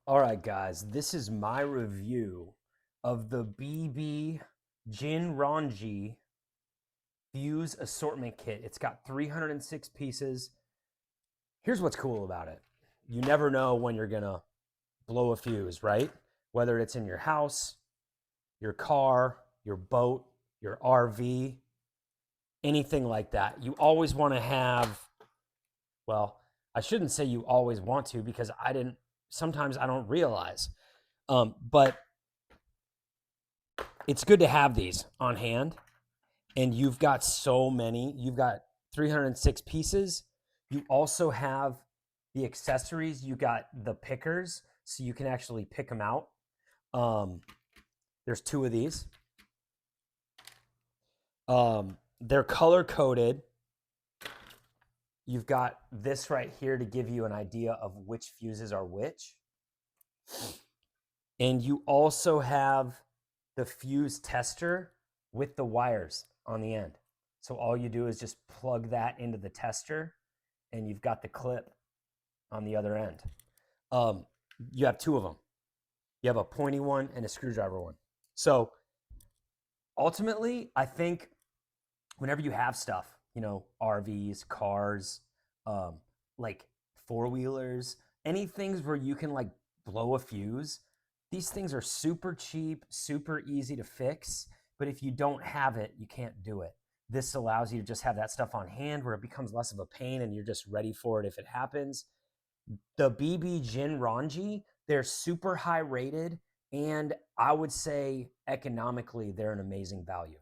All right, guys, this is my review of the BB Jinranji Fuse Assortment Kit. It's got 306 pieces. Here's what's cool about it. You never know when you're going to blow a fuse, right? Whether it's in your house, your car, your boat, your RV, anything like that. You always want to have, well, I shouldn't say you always want to because sometimes I don't realize. But it's good to have these on hand. And you've got so many. You've got 306 pieces. You also have the accessories. You got the pickers, so you can actually pick them out. Um, there's two of these. They're color coded. You've got this right here to give you an idea of which fuses are which. And you also have the fuse tester with the wires on the end. So all you do is just plug that into the tester and you've got the clip on the other end. You have two of them. You have a pointy one and a screwdriver one. So ultimately, I think whenever you have stuff, RVs, cars, like four wheelers, any things where you can like blow a fuse, these things are super cheap, super easy to fix. But if you don't have it, you can't do it. This allows you to just have that stuff on hand where it becomes less of a pain and you're just ready for it if it happens. The BB Jinranji, they're super high rated, and I would say economically, they're an amazing value.